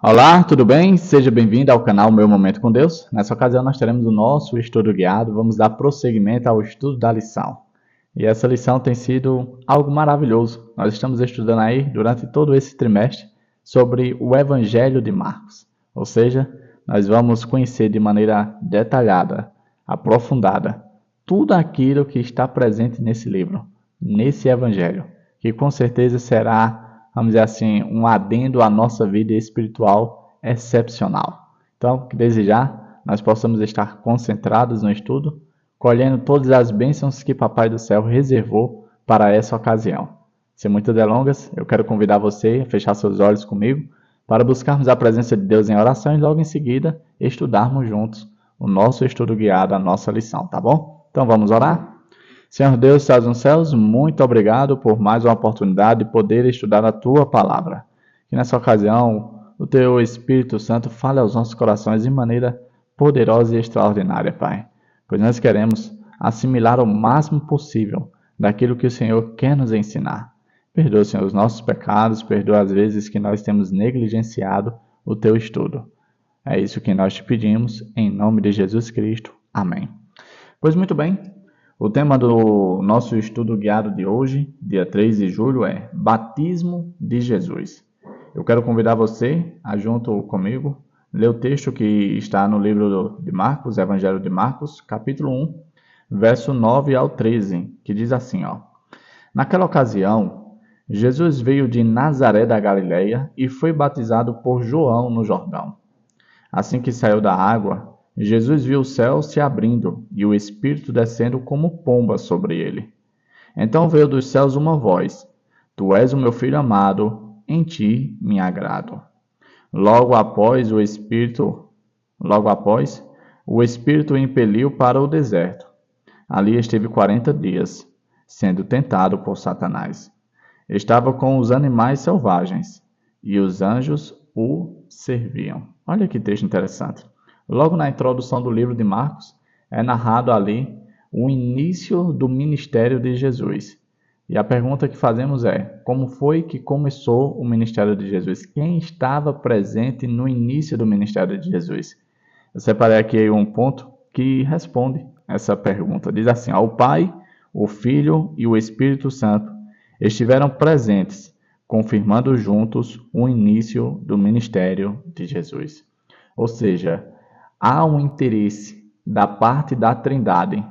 Olá, tudo bem? Seja bem-vindo ao canal Meu Momento com Deus. Nessa ocasião nós teremos o nosso estudo guiado, vamos dar prosseguimento ao estudo da lição. E essa lição tem sido algo maravilhoso. Nós estamos estudando aí durante todo esse trimestre sobre o Evangelho de Marcos. Ou seja, nós vamos conhecer de maneira detalhada, aprofundada, tudo aquilo que está presente nesse livro, nesse Evangelho, que com certeza será, vamos dizer assim, um adendo à nossa vida espiritual excepcional. Então, que desejar, nós possamos estar concentrados no estudo, colhendo todas as bênçãos que Papai do Céu reservou para essa ocasião. Sem muitas delongas, eu quero convidar você a fechar seus olhos comigo para buscarmos a presença de Deus em oração e logo em seguida estudarmos juntos o nosso estudo guiado, a nossa lição, tá bom? Então vamos orar? Senhor Deus, que estás nos céus, muito obrigado por mais uma oportunidade de poder estudar a Tua Palavra. Que nessa ocasião o Teu Espírito Santo fale aos nossos corações de maneira poderosa e extraordinária, Pai. Pois nós queremos assimilar o máximo possível daquilo que o Senhor quer nos ensinar. Perdoa, Senhor, os nossos pecados, perdoa as vezes que nós temos negligenciado o Teu estudo. É isso que nós te pedimos, em nome de Jesus Cristo. Amém. Pois muito bem. O tema do nosso estudo guiado de hoje, dia 3 de julho, é Batismo de Jesus. Eu quero convidar você a, junto comigo, ler o texto que está no livro de Marcos, Evangelho de Marcos, capítulo 1, verso 9 ao 13, que diz assim, ó. Naquela ocasião, Jesus veio de Nazaré da Galileia e foi batizado por João no Jordão. Assim que saiu da água, Jesus viu o céu se abrindo e o Espírito descendo como pomba sobre ele. Então veio dos céus uma voz: Tu és o meu filho amado, em ti me agrado. Logo após, o Espírito o impeliu para o deserto. Ali esteve 40 dias, sendo tentado por Satanás. Estava com os animais selvagens, e os anjos o serviam. Olha que texto interessante. Logo na introdução do livro de Marcos, é narrado ali o início do ministério de Jesus. E a pergunta que fazemos é: como foi que começou o ministério de Jesus? Quem estava presente no início do ministério de Jesus? Eu separei aqui um ponto que responde essa pergunta. Diz assim: o Pai, o Filho e o Espírito Santo estiveram presentes, confirmando juntos o início do ministério de Jesus. Ou seja, há um interesse da parte da Trindade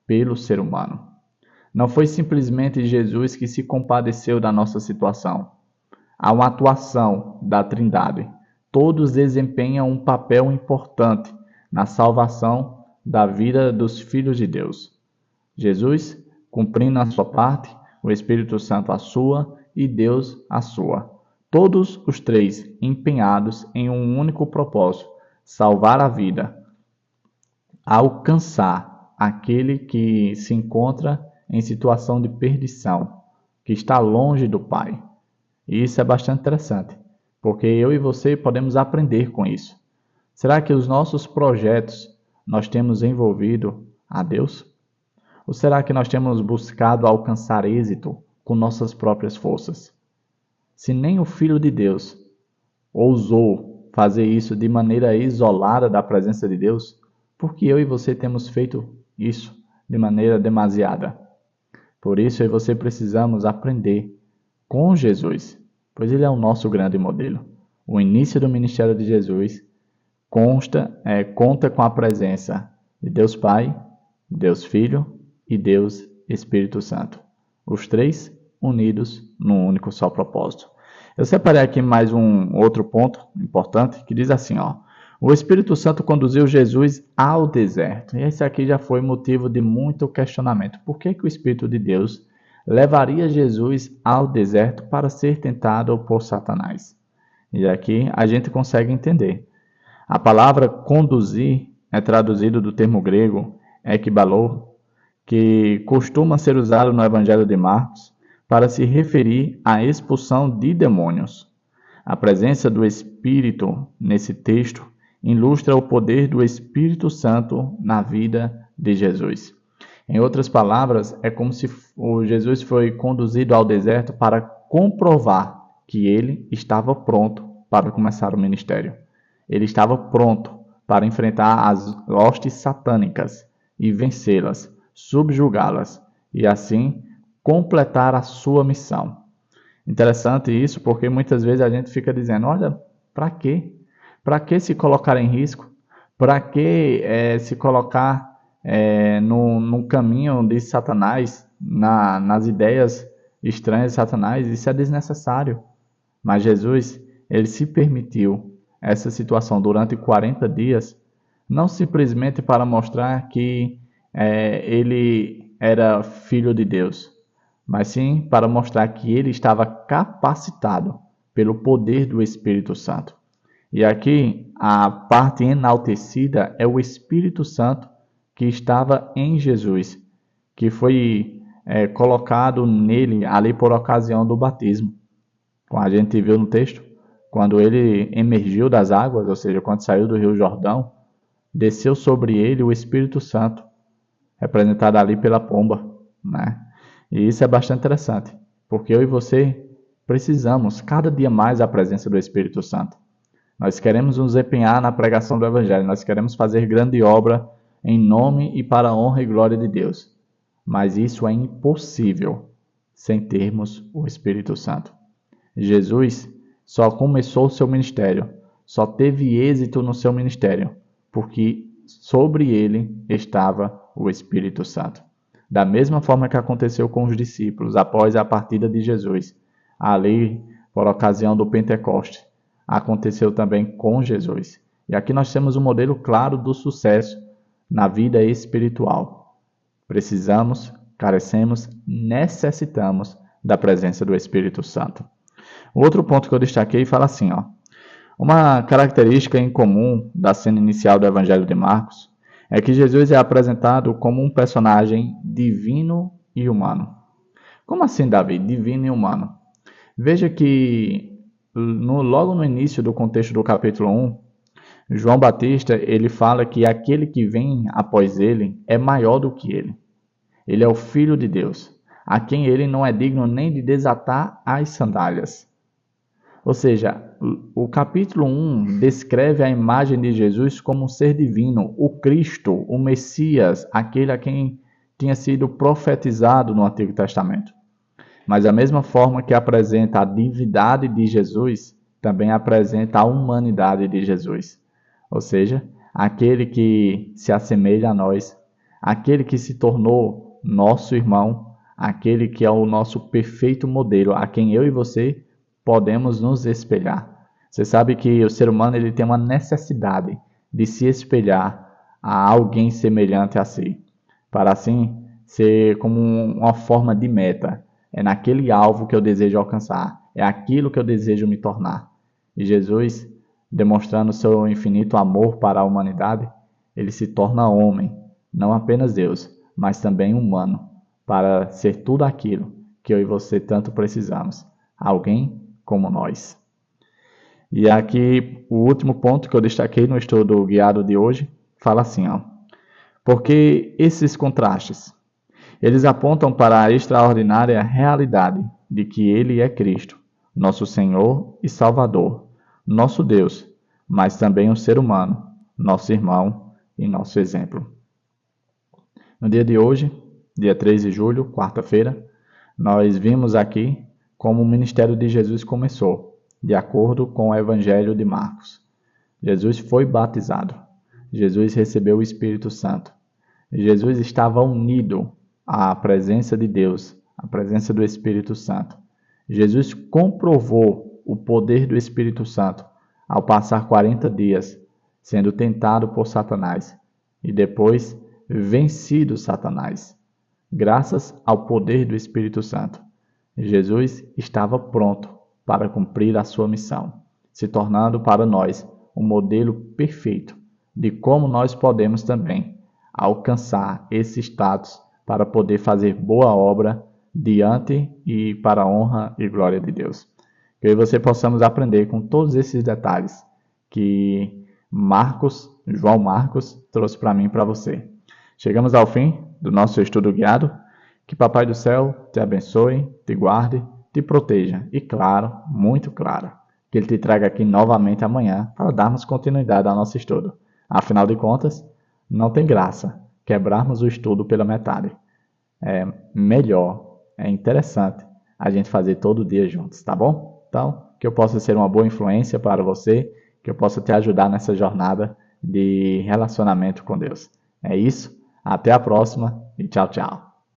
pelo ser humano. Não foi simplesmente Jesus que se compadeceu da nossa situação. Há uma atuação da Trindade. Todos desempenham um papel importante na salvação da vida dos filhos de Deus. Jesus, cumprindo a sua parte, o Espírito Santo a sua e Deus a sua. Todos os três empenhados em um único propósito: salvar a vida, alcançar aquele que se encontra em situação de perdição, que está longe do Pai. E isso é bastante interessante, porque eu e você podemos aprender com isso. Será que os nossos projetos nós temos envolvido a Deus? Ou será que nós temos buscado alcançar êxito com nossas próprias forças? Se nem o Filho de Deus ousou fazer isso de maneira isolada da presença de Deus, por que eu e você temos feito isso de maneira demasiada? Por isso eu e você precisamos aprender com Jesus, pois ele é o nosso grande modelo. O início do ministério de Jesus conta com a presença de Deus Pai, Deus Filho e Deus Espírito Santo. Os três unidos num único só propósito. Eu separei aqui mais um outro ponto importante que diz assim, ó. O Espírito Santo conduziu Jesus ao deserto. E esse aqui já foi motivo de muito questionamento. Por que o Espírito de Deus levaria Jesus ao deserto para ser tentado por Satanás? E aqui a gente consegue entender. A palavra conduzir é traduzido do termo grego ekballo, que costuma ser usado no Evangelho de Marcos para se referir à expulsão de demônios. A presença do Espírito nesse texto ilustra o poder do Espírito Santo na vida de Jesus. Em outras palavras, é como se o Jesus foi conduzido ao deserto para comprovar que ele estava pronto para começar o ministério. Ele estava pronto para enfrentar as hostes satânicas e vencê-las, subjugá-las e assim completar a sua missão. Interessante isso, porque muitas vezes a gente fica dizendo, olha, para quê? Para que se colocar em risco? Para que se colocar no caminho de Satanás, nas ideias estranhas de Satanás? Isso é desnecessário. Mas Jesus, ele se permitiu essa situação durante 40 dias, não simplesmente para mostrar que ele era filho de Deus, mas sim para mostrar que ele estava capacitado pelo poder do Espírito Santo. E aqui a parte enaltecida é o Espírito Santo que estava em Jesus, que foi colocado nele ali por ocasião do batismo. Como a gente viu no texto, quando ele emergiu das águas, ou seja, quando saiu do Rio Jordão, desceu sobre ele o Espírito Santo, representado ali pela pomba, né? E isso é bastante interessante, porque eu e você precisamos cada dia mais da presença do Espírito Santo. Nós queremos nos empenhar na pregação do Evangelho, nós queremos fazer grande obra em nome e para a honra e glória de Deus. Mas isso é impossível sem termos o Espírito Santo. Jesus só começou o seu ministério, só teve êxito no seu ministério, porque sobre ele estava o Espírito Santo. Da mesma forma que aconteceu com os discípulos após a partida de Jesus, ali por ocasião do Pentecoste, aconteceu também com Jesus. E aqui nós temos um modelo claro do sucesso na vida espiritual. Precisamos, carecemos, necessitamos da presença do Espírito Santo. O outro ponto que eu destaquei fala assim, ó. Uma característica em comum da cena inicial do Evangelho de Marcos é que Jesus é apresentado como um personagem divino e humano. Como assim, Davi? Divino e humano? Veja que logo no início do contexto do capítulo 1, João Batista ele fala que aquele que vem após ele é maior do que ele. Ele é o Filho de Deus, a quem ele não é digno nem de desatar as sandálias. Ou seja, o capítulo 1 descreve a imagem de Jesus como um ser divino, o Cristo, o Messias, aquele a quem tinha sido profetizado no Antigo Testamento. Mas da mesma forma que apresenta a divindade de Jesus, também apresenta a humanidade de Jesus. Ou seja, aquele que se assemelha a nós, aquele que se tornou nosso irmão, aquele que é o nosso perfeito modelo, a quem eu e você podemos nos espelhar. Você sabe que o ser humano ele tem uma necessidade de se espelhar a alguém semelhante a si, para assim ser como uma forma de meta. É naquele alvo que eu desejo alcançar, é aquilo que eu desejo me tornar. E Jesus, demonstrando seu infinito amor para a humanidade, ele se torna homem, não apenas Deus, mas também humano, para ser tudo aquilo que eu e você tanto precisamos. Alguém como nós. E aqui o último ponto que eu destaquei no estudo guiado de hoje, fala assim, ó. Porque esses contrastes, eles apontam para a extraordinária realidade de que Ele é Cristo, nosso Senhor e Salvador, nosso Deus, mas também um ser humano, nosso irmão e nosso exemplo. No dia de hoje, dia 3 de julho, quarta-feira, nós vimos aqui como o ministério de Jesus começou, de acordo com o Evangelho de Marcos. Jesus foi batizado, Jesus recebeu o Espírito Santo, Jesus estava unido à presença de Deus, à presença do Espírito Santo. Jesus comprovou o poder do Espírito Santo ao passar 40 dias sendo tentado por Satanás e depois vencido Satanás. Graças ao poder do Espírito Santo, Jesus estava pronto para cumprir a sua missão, se tornando para nós um modelo perfeito de como nós podemos também alcançar esse status para poder fazer boa obra diante e para a honra e glória de Deus. Que eu e você possamos aprender com todos esses detalhes que João Marcos trouxe para mim e para você. Chegamos ao fim do nosso estudo guiado. Que Papai do Céu te abençoe, te guarde, te proteja e, claro, muito claro, que Ele te traga aqui novamente amanhã para darmos continuidade ao nosso estudo. Afinal de contas, não tem graça quebrarmos o estudo pela metade. É melhor, é interessante a gente fazer todo dia juntos, tá bom? Então, que eu possa ser uma boa influência para você, que eu possa te ajudar nessa jornada de relacionamento com Deus. É isso, até a próxima e tchau, tchau.